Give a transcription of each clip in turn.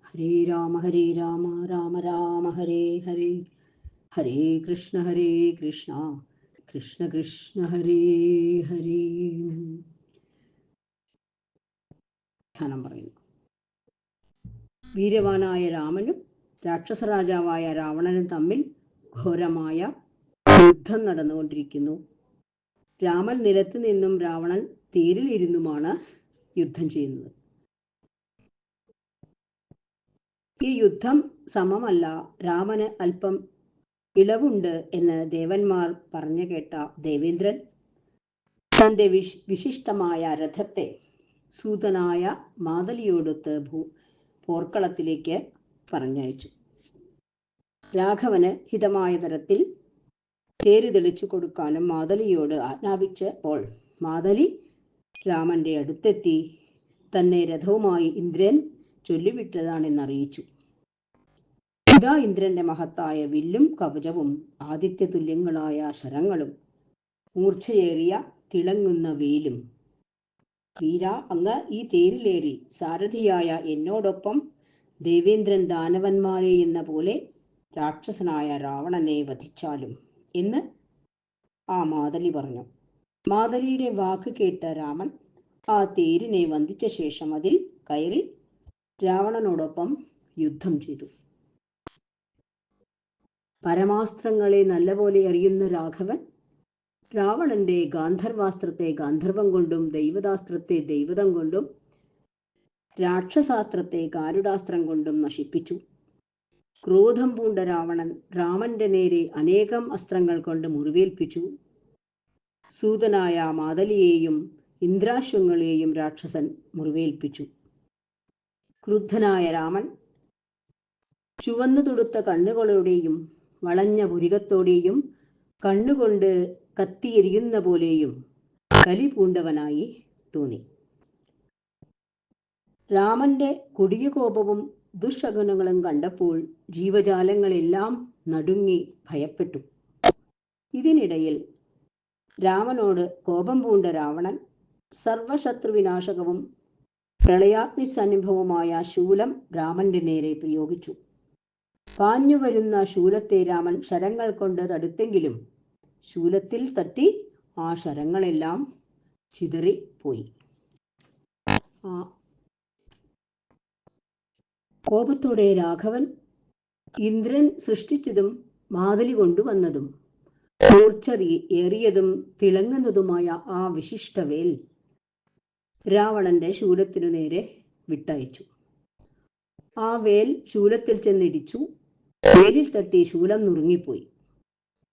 ഹരേ രാമ രാമ രാമ ഹരേ ഹരേ, ഹരേ കൃഷ്ണ കൃഷ്ണ കൃഷ്ണ ഹരേ ഹരേ. ധ്യാനം പറയുന്നു. വീരവാനായ രാമനും രാക്ഷസ രാജാവായ രാവണനും തമ്മിൽ ഘോരമായ യുദ്ധം നടന്നുകൊണ്ടിരിക്കുന്നു. രാമൻ നിലത്ത് നിന്നും രാവണൻ തേരിൽ ഇരുന്നുമാണ് യുദ്ധം ചെയ്യുന്നത്. ഈ യുദ്ധം സമമല്ല, രാമന് അല്പം ഇളവുണ്ട് എന്ന് ദേവന്മാർ പറഞ്ഞു കേട്ട ദേവേന്ദ്രൻ തൻ്റെ വിശിഷ്ടമായ രഥത്തെ സൂതനായ മാതലിയോടൊത്ത് പോർക്കളത്തിലേക്ക് പറഞ്ഞയച്ചു. രാഘവന് ഹിതമായ തരത്തിൽ തേര് തെളിച്ചു കൊടുക്കാനും മാതലിയോട് ആജ്ഞാപിച്ചപ്പോൾ മാതലി രാമന്റെ അടുത്തെത്തി തന്നെ രഥവുമായി ഇന്ദ്രൻ ചൊല്ലിവിട്ടതാണെന്നറിയിച്ചു. ഇതാ ഇന്ദ്രന്റെ മഹത്തായ വില്ലും കവചവും ആദിത്യ തുല്യങ്ങളായ ശരങ്ങളും മൂർച്ചയേറിയ തിളങ്ങുന്ന വേലും. വീര, അങ്ങ് ഈ തേരിലേറി സാരഥിയായ എന്നോടൊപ്പം ദേവേന്ദ്രൻ ദാനവന്മാരെ എന്ന പോലെ രാക്ഷസനായ രാവണനെ വധിച്ചാലും എന്ന് ആ മാതലി പറഞ്ഞു. മാതലിയുടെ വാക്ക് കേട്ട രാമൻ ആ തേരിനെ വന്ദിച്ച ശേഷം അതിൽ കയറി രാവണനോടൊപ്പം യുദ്ധം ചെയ്തു. പരമാസ്ത്രങ്ങളെ നല്ലപോലെ അറിയുന്ന രാഘവൻ രാവണന്റെ ഗാന്ധർവാസ്ത്രത്തെ ഗാന്ധർവം കൊണ്ടും ദൈവതാസ്ത്രത്തെ ദൈവതം കൊണ്ടും രാക്ഷസാസ്ത്രത്തെ ഗാരുഡാസ്ത്രം കൊണ്ടും നശിപ്പിച്ചു. ക്രോധം പൂണ്ട രാവണൻ രാമന്റെ നേരെ അനേകം അസ്ത്രങ്ങൾ കൊണ്ട് മുറിവേൽപ്പിച്ചു. സൂതനായ മാതലിയെയും ഇന്ദ്രാശ്വങ്ങളെയും രാക്ഷസൻ മുറിവേൽപ്പിച്ചു. ക്രുദ്ധനായ രാമൻ ചുവന്നു തുടുത്ത കണ്ണുകളോടെയും വളഞ്ഞ പുരികത്തോടെയും കണ്ണുകൊണ്ട് കത്തിയെരിയുന്ന പോലെയും കലി പൂണ്ടവനായി തോന്നി. രാമന്റെ കൊടിയ കോപവും ദുശകുനങ്ങളും കണ്ടപ്പോൾ ജീവജാലങ്ങളെല്ലാം നടുങ്ങി ഭയപ്പെട്ടു. ഇതിനിടയിൽ രാമനോട് കോപം പൂണ്ട രാവണൻ സർവശത്രുവിനാശകവും പ്രളയാഗ്നി സന്നിഭവുമായ ശൂലം രാമന്റെ നേരെ പ്രയോഗിച്ചു. പാഞ്ഞു വരുന്ന ശൂലത്തെ രാമൻ ശരങ്ങൾ കൊണ്ട് തടുത്തെങ്കിലും ശൂലത്തിൽ തട്ടി ആ ശരങ്ങളെല്ലാം ചിതറിപ്പോയി. കോപത്തോടെ രാഘവൻ ഇന്ദ്രൻ സൃഷ്ടിച്ചതും മാതലി കൊണ്ടുവന്നതും ഏറിയതും തിളങ്ങുന്നതുമായ ആ വിശിഷ്ടവേൽ രാവണന്റെ ശൂലത്തിനു നേരെ വിട്ടയച്ചു. ആ വേൽ ശൂലത്തിൽ ചെന്നിടിച്ചു. വേലിൽ തട്ടി ശൂലം നുറുങ്ങിപ്പോയി.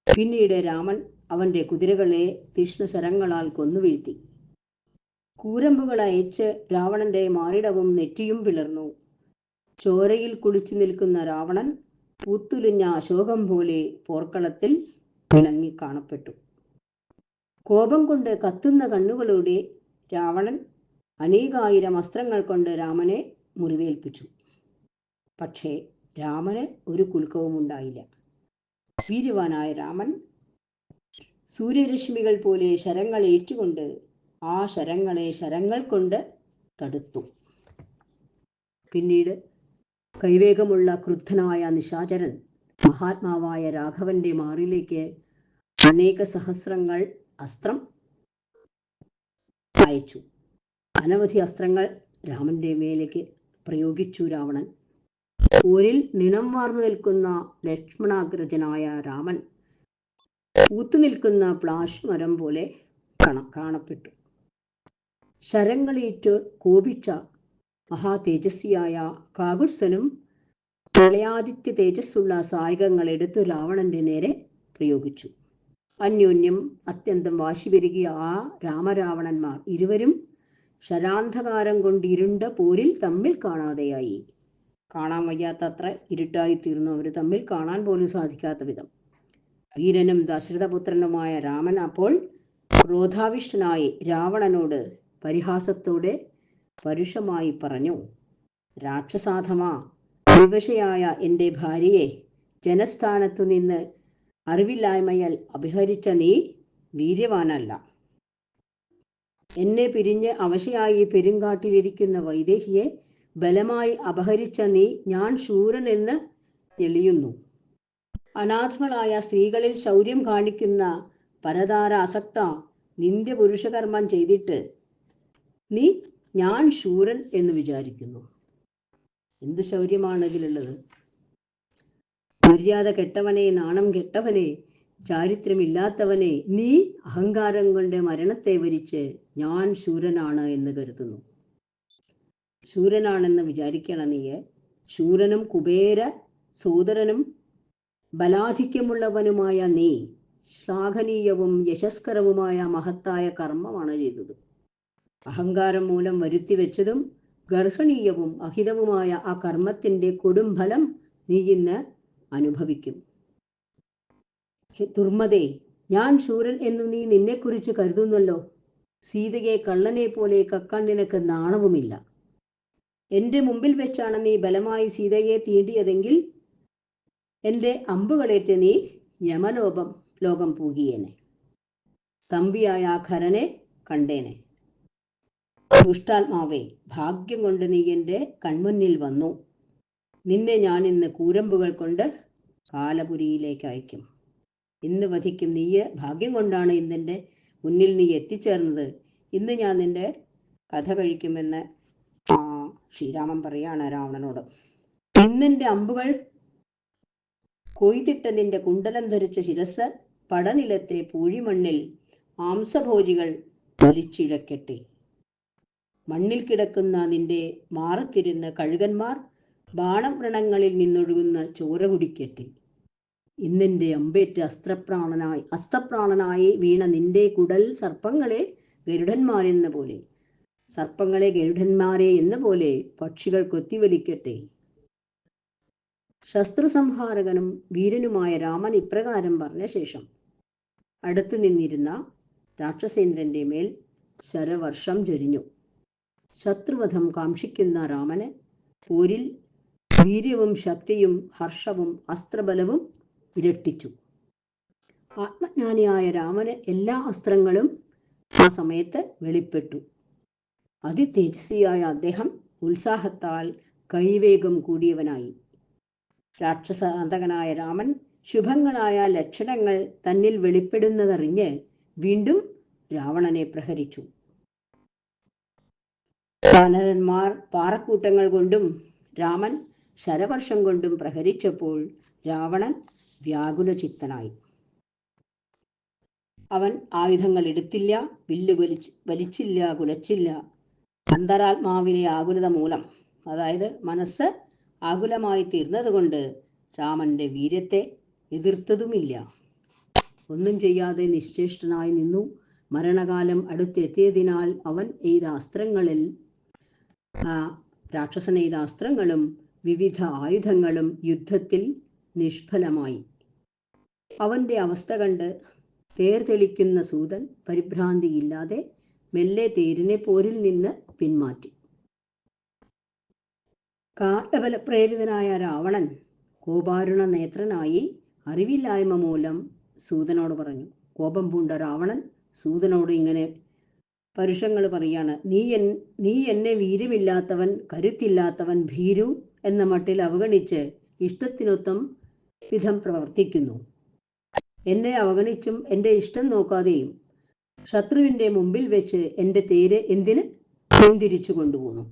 പിന്നീട് രാമൻ അവന്റെ കുതിരകളെ തീക്ഷ്ണശരങ്ങളാൽ കൊന്നുവീഴ്ത്തി. കൂരമ്പുകൾ അയച്ച് രാവണന്റെ മാറിടവും നെറ്റിയും പിളർന്നു. ചോരയിൽ കുളിച്ചു നിൽക്കുന്ന രാവണൻ പൂത്തുലിഞ്ഞ അശോകം പോലെ പോർക്കളത്തിൽ പിണങ്ങി കാണപ്പെട്ടു. കോപം കൊണ്ട് കത്തുന്ന കണ്ണുകളോടെ രാവണൻ അനേകായിരം അസ്ത്രങ്ങൾ കൊണ്ട് രാമനെ മുറിവേൽപ്പിച്ചു. പക്ഷേ രാമന് ഒരു കുലുക്കവും ഉണ്ടായില്ല. വീര്യവാനായ രാമൻ സൂര്യരശ്മികൾ പോലെ ശരങ്ങൾ ഏറ്റുകൊണ്ട് ആ ശരങ്ങളെ ശരങ്ങൾ കൊണ്ട് തടുത്തു. പിന്നീട് കൈവേഗമുള്ള ക്രുദ്ധനായ നിശാചരൻ മഹാത്മാവായ രാഘവന്റെ മാറിലേക്ക് അനേക സഹസ്രങ്ങൾ അസ്ത്രം അയച്ചു. അനവധി അസ്ത്രങ്ങൾ രാമന്റെ മേലേക്ക് പ്രയോഗിച്ചു. രാവണൻ പോരിൽ നിണം വാർന്നു നിൽക്കുന്ന ലക്ഷ്മണാഗ്രജനായ രാമൻ പൂത്തുനിൽക്കുന്ന പ്ലാഷ് മരം പോലെ കാണപ്പെട്ടു. ശരങ്ങളേറ്റ് കോപിച്ച മഹാതേജസ്വിയായ കാകുത്സനും പ്രളയാദിത്യ തേജസ്സുള്ള സായകങ്ങൾ എടുത്തു രാവണന്റെ നേരെ പ്രയോഗിച്ചു. അന്യോന്യം അത്യന്തം വാശി പെരുകിയ ആ രാമരാവണന്മാർ ഇരുവരും ശരാന്ധകാരം കൊണ്ടിരുണ്ട പോരിൽ തമ്മിൽ കാണാതെയായി. കാണാൻ വയ്യാത്തത്ര ഇരുട്ടായി തീർന്നു. അവർ തമ്മിൽ കാണാൻ പോലും സാധിക്കാത്ത വിധം. വീരനും ദശരഥപുത്രനുമായ രാമൻ അപ്പോൾ ക്രോധാവിഷ്ടനായി രാവണനോട് പരിഹാസത്തോടെ പരുഷമായി പറഞ്ഞു: രാക്ഷസാധമാ, വിവശയായ എൻ്റെ ഭാര്യയെ ജനസ്ഥാനത്തു നിന്ന് അറിവില്ലായ്മയാൽ അപഹരിച്ച നീ വീര്യവാനല്ല. എന്നെ പിരിഞ്ഞ് അവശയായി പെരുങ്കാട്ടിലിരിക്കുന്ന വൈദേഹിയെ ബലമായി അപഹരിച്ച നീ ഞാൻ ശൂരനെന്ന് തെളിയുന്നു. അനാഥകളായ സ്ത്രീകളിൽ ശൗര്യം കാണിക്കുന്ന പരതാര അസക്ത നിന്ദ്യ പുരുഷകർമ്മം ചെയ്തിട്ട് നീ ഞാൻ ശൂരൻ എന്ന് വിചാരിക്കുന്നു. എന്ത് ശൗര്യമാണ് ഇതിലുള്ളത്? മര്യാദ കെട്ടവനെ, നാണം കെട്ടവനെ, ചാരിത്രമില്ലാത്തവനെ, നീ അഹങ്കാരം കൊണ്ട് മരണത്തെ വരിച്ച് ഞാൻ ശൂരനാണ് എന്ന് കരുതുന്നു. ശൂരനാണെന്ന് വിചാരിക്കണം നീ. ശൂരനും കുബേര സോദരനും ബലാധിക്യമുള്ളവനുമായ നീ ശ്ലാഘനീയവും യശസ്കരവുമായ മഹത്തായ കർമ്മമാണ് ചെയ്തത്. അഹങ്കാരം മൂലം വരുത്തിവെച്ചതും ഗർഹണീയവും അഹിതവുമായ ആ കർമ്മത്തിന്റെ കൊടുംഫലം നീ ഇന്ന് അനുഭവിക്കും. ദുർമതേ, ഞാൻ ശൂരൻ എന്ന് നീ നിന്നെക്കുറിച്ച് കരുതുന്നല്ലോ. സീതയെ കള്ളനെ പോലെ കക്കാൻ നിനക്ക് നാണവുമില്ല. എന്റെ മുമ്പിൽ വെച്ചാണ് നീ ബലമായി സീതയെ തീണ്ടിയതെങ്കിൽ എന്റെ അമ്പുകളേറ്റ് നീ ലോകം പൂകിയേനെ. തമ്പിയായ ആ ഖരനെ കണ്ടേനെ. ദുഷ്ടാത്മാവേ, ഭാഗ്യം കൊണ്ട് നീ എൻ്റെ കൺമുന്നിൽ വന്നു. നിന്നെ ഞാൻ ഇന്ന് കൂരമ്പുകൾ കൊണ്ട് കാലപുരിയിലേക്ക് അയക്കും. ഇന്ന് വധിക്കും. നീ ഭാഗ്യം കൊണ്ടാണ് ഇന്നെൻ്റെ മുന്നിൽ നീ എത്തിച്ചേർന്നത്. ഇന്ന് ഞാൻ നിന്റെ കഥ കഴിക്കുമെന്ന് ശ്രീരാമൻ പറയാണ് രാവണനോട്. ഇന്നെൻ്റെ അമ്പുകൾ കൊയ്തിട്ട നിന്റെ കുണ്ടലം ധരിച്ച ശിരസ് പടനിലത്തെ പൂഴിമണ്ണിൽ മാംസഭോജികൾ വലിച്ചിഴക്കട്ടെ. മണ്ണിൽ കിടക്കുന്ന നിന്റെ മാറത്തിരുന്ന കഴുകന്മാർ ബാണവ്രണങ്ങളിൽ നിന്നൊഴുകുന്ന ചോര കുടിക്കട്ടെ. ഇന്നെൻ്റെ അമ്പേറ്റ് അസ്തപ്രാണനായി വീണ നിന്റെ കുടൽ സർപ്പങ്ങളെ ഗരുഡന്മാരെ എന്ന പോലെ പക്ഷികൾ കൊത്തിവലിക്കട്ടെ. ശത്രുസംഹാരകനും വീരനുമായ രാമൻ ഇപ്രകാരം പറഞ്ഞ ശേഷം അടുത്തു നിന്നിരുന്ന രാക്ഷസേന്ദ്രന്റെ മേൽ ശരവർഷം ചൊരിഞ്ഞു. ശത്രുവധം കാക്ഷിക്കുന്ന രാമന് പോരിൽ വീര്യവും ശക്തിയും ഹർഷവും അസ്ത്രബലവും ഇരട്ടിച്ചു. ആത്മജ്ഞാനിയായ രാമന് എല്ലാ അസ്ത്രങ്ങളും ആ സമയത്ത് വെളിപ്പെട്ടു. അതിതേജസ്വിയായ അദ്ദേഹം ഉത്സാഹത്താൽ കൈവേഗം കൂടിയവനായി. രാക്ഷസാന്തകനായ രാമൻ ശുഭങ്ങളായ ലക്ഷണങ്ങൾ തന്നിൽ വെളിപ്പെടുന്നതറിഞ്ഞ് വീണ്ടും രാവണനെ പ്രഹരിച്ചു. വാനരന്മാർ പാറക്കൂട്ടങ്ങൾ കൊണ്ടും രാമൻ ശരവർഷം കൊണ്ടും പ്രഹരിച്ചപ്പോൾ രാവണൻ വ്യാകുലചിത്തനായി. അവൻ ആയുധങ്ങൾ എടുത്തില്ല, വില്ല് വലിച്ചില്ല, കുലച്ചില്ല. അന്തരാത്മാവിലെ ആകുലത മൂലം, അതായത് മനസ്സ് ആകുലമായി തീർന്നതുകൊണ്ട് രാമന്റെ വീര്യത്തെ എതിർത്തതുമില്ല. ഒന്നും ചെയ്യാതെ നിശ്ചേഷ്ടനായി നിന്നു. മരണകാലം അടുത്തെത്തിയതിനാൽ അവൻ രാക്ഷസൻ എയ്ത അസ്ത്രങ്ങളും വിവിധ ആയുധങ്ങളും യുദ്ധത്തിൽ നിഷ്ഫലമായി. അവന്റെ അവസ്ഥ കണ്ട് തേർ തെളിക്കുന്ന സൂതൻ പരിഭ്രാന്തിയില്ലാതെ മെല്ലെ തേരിനെ പോരിൽ നിന്ന് പിന്മാറ്റി. കാലബലപ്രേരിതനായ രാവണൻ കോപാരുണ നേത്രനായി അറിവില്ലായ്മ മൂലം സൂതനോട് പറഞ്ഞു. കോപം പൂണ്ട രാവണൻ സൂതനോട് ഇങ്ങനെ പരുഷങ്ങൾ പറയാണ്. നീ എന്നെ വീര്യമില്ലാത്തവൻ, കരുത്തില്ലാത്തവൻ, ഭീരു എന്ന മട്ടിൽ അവഗണിച്ച് ഇഷ്ടത്തിനൊത്തം വിധം പ്രവർത്തിക്കുന്നു. എന്നെ അവഗണിച്ചും എൻ്റെ ഇഷ്ടം നോക്കാതെയും ശത്രുവിൻ്റെ മുമ്പിൽ വെച്ച് എൻ്റെ തേര് എന്തിന് പിന്തിരിച്ചു കൊണ്ടുപോകുന്നു?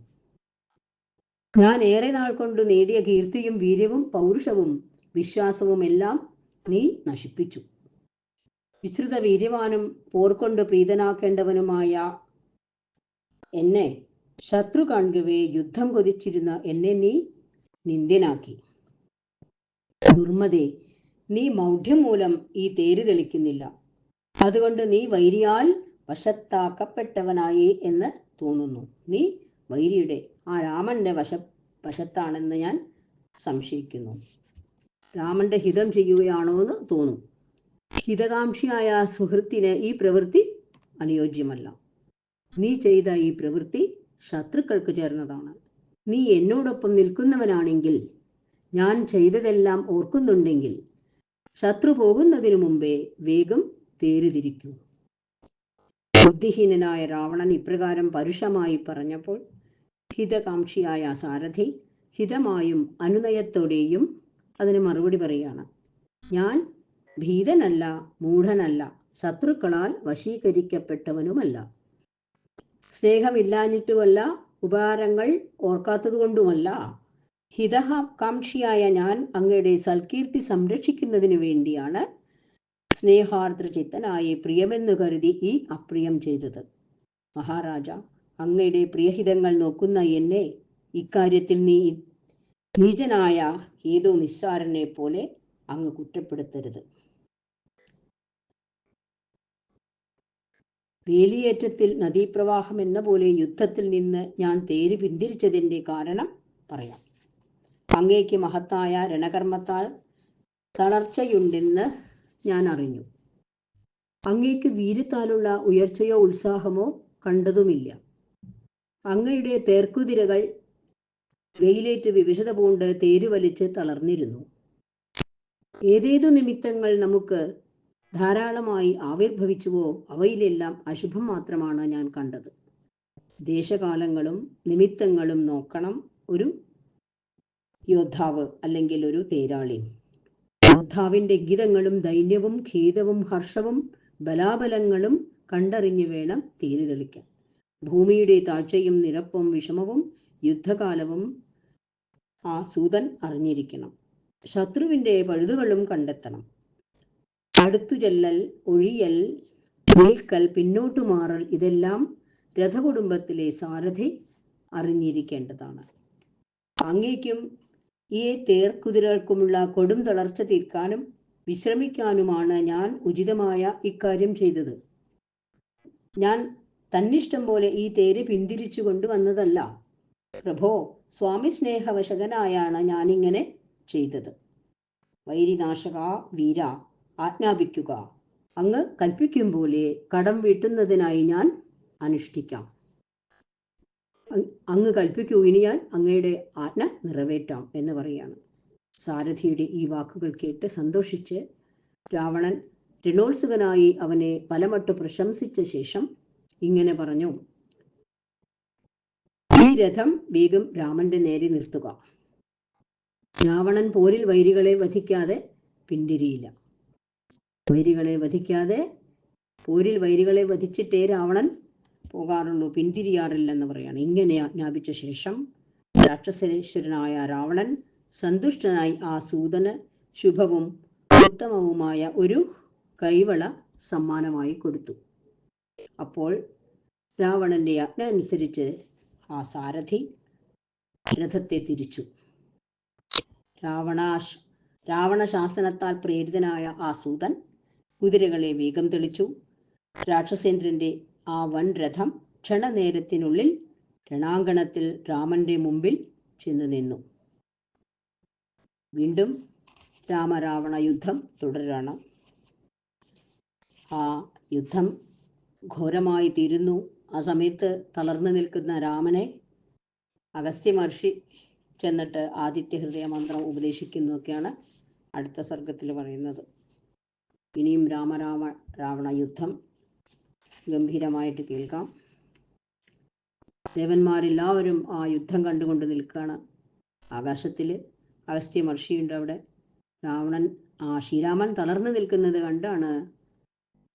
ഞാൻ ഏറെ നാൾ കൊണ്ട് നേടിയ കീർത്തിയും വീര്യവും പൗരുഷവും വിശ്വാസവും എല്ലാം നീ നശിപ്പിച്ചു. വിശ്രുത വീര്യവാനും പോർക്കൊണ്ട് പ്രീതനാക്കേണ്ടവനുമായ എന്നെ ശത്രു കാണുകവേ യുദ്ധം കൊതിച്ചിരുന്ന എന്നെ നീ നിന്ദ്യനാക്കി. ദുർമതേ, നീ മൗഢ്യം മൂലം ഈ തേര് തെളിക്കുന്നില്ല. അതുകൊണ്ട് നീ വൈരിയാൽ വശത്താക്കപ്പെട്ടവനായി എന്ന് തോന്നുന്നു. നീ വൈരിയുടെ ആ രാമന്റെ വശത്താണെന്ന് ഞാൻ സംശയിക്കുന്നു. രാമന്റെ ഹിതം ചെയ്യുകയാണോ എന്ന് തോന്നും. ഹിതകാംക്ഷിയായ സുഹൃത്തിന് ഈ പ്രവൃത്തി അനുയോജ്യമല്ല. നീ ചെയ്ത ഈ പ്രവൃത്തി ശത്രുക്കൾക്ക് ചേർന്നതാണ്. നീ എന്നോടൊപ്പം നിൽക്കുന്നവനാണെങ്കിൽ, ഞാൻ ചെയ്തതെല്ലാം ഓർക്കുന്നുണ്ടെങ്കിൽ ശത്രു പോകുന്നതിനു മുമ്പേ വേഗം തേരുതിരിക്കൂ. ബുദ്ധിഹീനനായ രാവണൻ ഇപ്രകാരം പരുഷമായി പറഞ്ഞപ്പോൾ ഹിതകാംക്ഷിയായ സാരഥി ഹിതമായും അനുനയത്തോടെയും അതിന് മറുപടി പറയുകയാണ്. ഞാൻ ഭീതനല്ല, മൂഢനല്ല, ശത്രുക്കളാൽ വശീകരിക്കപ്പെട്ടവനുമല്ല. സ്നേഹമില്ലാഞ്ഞിട്ടുമല്ല, ഉപകാരങ്ങൾ ഓർക്കാത്തതുകൊണ്ടുമല്ല. ഹിതകാംക്ഷിയായ ഞാൻ അങ്ങയുടെ സൽകീർത്തി സംരക്ഷിക്കുന്നതിനു വേണ്ടിയാണ് സ്നേഹാർദ്രചിത്തനായി പ്രിയമെന്നു കരുതി ഈ അപ്രിയം ചെയ്തത്. മഹാരാജ, അങ്ങയുടെ പ്രിയഹിതങ്ങൾ നോക്കുന്ന എന്നെ ഇക്കാര്യത്തിൽ നീചനായ ഏതോ നിസ്സാരനെ പോലെ അങ്ങ് കുറ്റപ്പെടുത്തരുത്. വേലിയേറ്റത്തിൽ നദീപ്രവാഹം എന്ന പോലെ യുദ്ധത്തിൽ നിന്ന് ഞാൻ തേര് പിന്തിരിച്ചതിൻ്റെ കാരണം പറയാം. അങ്ങേക്ക് മഹത്തായ രണകർമ്മത്താൽ തളർച്ചയുണ്ടെന്ന് ഞാൻ അറിഞ്ഞു. അങ്ങേക്ക് വീര്യത്താലുള്ള ഉയർച്ചയോ ഉത്സാഹമോ കണ്ടതുമില്ല. അങ്ങയുടെ തേർക്കുതിരകൾ വെയിലേറ്റ് വിവിശത പൂണ്ട് തേരുവലിച്ച് തളർന്നിരുന്നു. ഏതേതു നിമിത്തങ്ങൾ നമുക്ക് ധാരാളമായി ആവിർഭവിച്ചുവോ അവയിലെല്ലാം അശുഭം മാത്രമാണ് ഞാൻ കണ്ടത്. ദേശകാലങ്ങളും നിമിത്തങ്ങളും നോക്കണം ഒരു യോദ്ധാവ് അല്ലെങ്കിൽ ഒരു തേരാളി. യോദ്ധാവിൻ്റെ ഗീതങ്ങളും ദൈന്യവും ഖേദവും ഹർഷവും ബലാബലങ്ങളും കണ്ടറിഞ്ഞു വേണം തേര് തെളിക്കാൻ. ഭൂമിയുടെ താഴ്ചയും നിരപ്പും വിഷമവും യുദ്ധകാലവും ആ സൂതൻ അറിഞ്ഞിരിക്കണം. ശത്രുവിൻ്റെ പഴുതുകളും കണ്ടെത്തണം. അടുത്തു ചെല്ലൽ, ഒഴിയൽ, നിൽക്കൽ, പിന്നോട്ടു മാറൽ, ഇതെല്ലാം രഥകുടുംബത്തിലെ സാരഥി അറിഞ്ഞിരിക്കേണ്ടതാണ്. അങ്ങേക്കും ഈ തേർക്കുതിരകൾക്കുമുള്ള കൊടും തളർച്ച തീർക്കാനും വിശ്രമിക്കാനുമാണ് ഞാൻ ഉചിതമായ ഇക്കാര്യം ചെയ്തത്. ഞാൻ തന്നിഷ്ടം പോലെ ഈ തേര് പിന്തിരിച്ചു കൊണ്ടുവന്നതല്ല. പ്രഭോ, സ്വാമി സ്നേഹവശകനായാണ് ഞാനിങ്ങനെ ചെയ്തത്. വൈരിനാശക വീര, ആജ്ഞാപിക്കുക. അങ്ങ് കൽപ്പിക്കും പോലെ കടം വീട്ടുന്നതിനായി ഞാൻ അനുഷ്ഠിക്കാം. അങ്ങ് കൽപ്പിക്കൂ, ഇനി ഞാൻ അങ്ങയുടെ ആജ്ഞ നിറവേറ്റാം എന്ന് പറയാണ്. സാരഥിയുടെ ഈ വാക്കുകൾ കേട്ട് സന്തോഷിച്ച് രാവണൻ രണോത്സുകനായി അവനെ പലമട്ട് പ്രശംസിച്ച ശേഷം ഇങ്ങനെ പറഞ്ഞു: ഈ രഥം വേഗം രാമന്റെ നേരെ നിർത്തുക. രാവണൻ പോരിൽ വൈരികളെ വധിക്കാതെ പിന്തിരിയില്ല. പോരിൽ വൈരികളെ വധിച്ചിട്ടേ രാവണൻ പോകാറുള്ളൂ, പിന്തിരിയാറില്ലെന്ന് പറയാണ്. ഇങ്ങനെ ആജ്ഞാപിച്ച ശേഷം രാക്ഷസേശ്വരനായ രാവണൻ സന്തുഷ്ടനായി ആ സൂതന് ശുഭവും ഉത്തമവുമായ ഒരു കൈവള സമ്മാനമായി കൊടുത്തു. അപ്പോൾ രാവണന്റെ ആജ്ഞ അനുസരിച്ച് ആ സാരഥി രഥത്തെ തിരിച്ചു. രാവണശാസനത്താൽ പ്രേരിതനായ ആ സൂതൻ കുതിരകളെ വേഗം തെളിച്ചു. രാക്ഷസേന്ദ്രന്റെ ആ വൻ രഥം ക്ഷണനേരത്തിനുള്ളിൽ രണാങ്കണത്തിൽ രാമന്റെ മുമ്പിൽ ചെന്ന് നിന്നു. വീണ്ടും രാമരാവണ യുദ്ധം തുടരാണ്. ആ യുദ്ധം ഘോരമായി തീരുന്നു. ആ സമയത്ത് തളർന്നു നിൽക്കുന്ന രാമനെ അഗസ്ത്യ മഹർഷി ചെന്നിട്ട് ആദിത്യ ഹൃദയ മന്ത്രം ഉപദേശിക്കുന്നതൊക്കെയാണ് അടുത്ത സർഗത്തിൽ പറയുന്നത്. ഇനിയും രാവണ യുദ്ധം ഗംഭീരമായിട്ട് കേൾക്കാം. ദേവന്മാരെല്ലാവരും ആ യുദ്ധം കണ്ടുകൊണ്ട് നിൽക്കുകയാണ്. ആകാശത്തിൽ അഗസ്ത്യ മഹർഷിയുണ്ട്. അവിടെ ശ്രീരാമൻ തളർന്നു നിൽക്കുന്നത് കണ്ടാണ്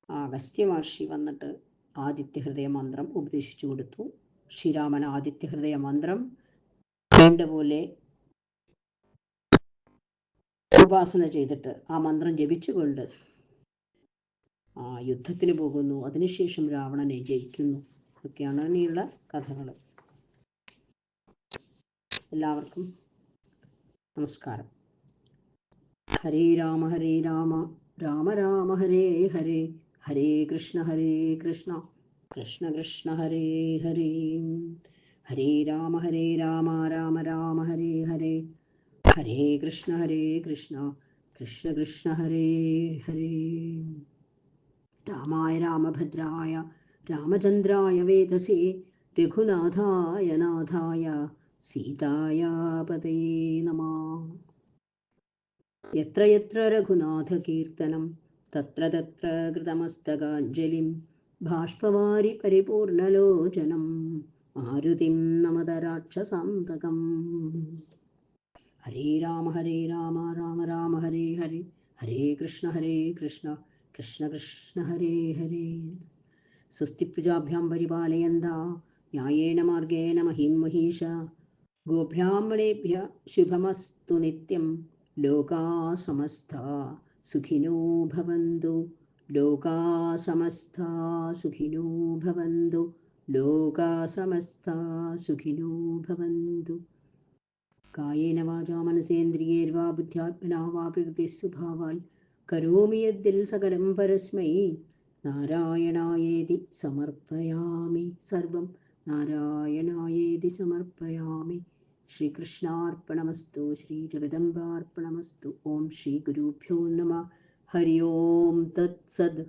ആ അഗസ്ത്യ മഹർഷി വന്നിട്ട് ആദിത്യ ഹൃദയ മന്ത്രം ഉപദേശിച്ചു കൊടുത്തു. ശ്രീരാമൻ ആദിത്യ ഹൃദയ മന്ത്രം വേണ്ട പോലെ ഉപാസന ചെയ്തിട്ട് ആ മന്ത്രം ജപിച്ചുകൊണ്ട് ആ യുദ്ധത്തിന് പോകുന്നു. അതിനുശേഷം രാവണനെ ജയിക്കുന്നു. ഇതൊക്കെയാണ് ഇനിയുള്ള കഥകൾ. എല്ലാവർക്കും നമസ്കാരം. ഹരേ രാമ രാമ രാമ ഹരേ ഹരേ, ഹരേ കൃഷ്ണ കൃഷ്ണ കൃഷ്ണ ഹരേ ഹരേ, ഹരേ രാമ രാമ രാമ ഹരേ ഹരേ, ഹരേ കൃഷ്ണ കൃഷ്ണ ഹരേ ഹരേ. രാമായ രാമഭദ്രായ രാമചന്ദ്രായ വേദസേ, രഘുനാഥായ നാഥായ സീതായ പതയേ നമഃ. യത്ര യത്ര രഘുനാഥ കീർത്തനം തത്ര തത്ര കൃതമസ്തകാഞ്ജലിം ബാഷ്പവാരി പരിപൂർണലോചനം ആരുതിം നമത രാക്ഷസാന്തകം. ഹരേ രാമ രാമ രാമ ഹരേ ഹരേ, ഹരേ കൃഷ്ണ കൃഷ്ണ കൃഷ്ണ ഹരേ ഹരേ. സ്വസ്തി പ്രജാഭ്യാം പരിപാലയന്താ ന്യായേന മാർഗേണ മഹിം മഹീഷ. ഗോബ്രാഹ്മണേഭ്യ ശുഭമസ്തു നിത്യം. ലോകാ സമസ്താ സുഖിനോ ഭവന്തു. ലോകാ സമസ്താ സുഖിനോ ഭവന്തു. ലോകാ സമസ്താ സുഖിനോ ഭവന്തു. കായേന വാചാ മനസേന്ദ്രിയേർവാ ബുദ്ധ്യാത്മനാ വാ പ്രകൃതിസ്വഭാവാൽ കരോമി യദ്ദിൽ സകലം പരസ്മൈ നാരായണായേതി സമർപ്പയാമി. സർവം നാരായണായേതി സമർപ്പയാമി. ശ്രീകൃഷ്ണാർപ്പണമസ്തു. ശ്രീ ജഗദംബാർപ്പണമസ്തു. ഓം ശ്രീ ഗുരുഭ്യോ നമഃ. ഹരി ഓം തത്സദ്.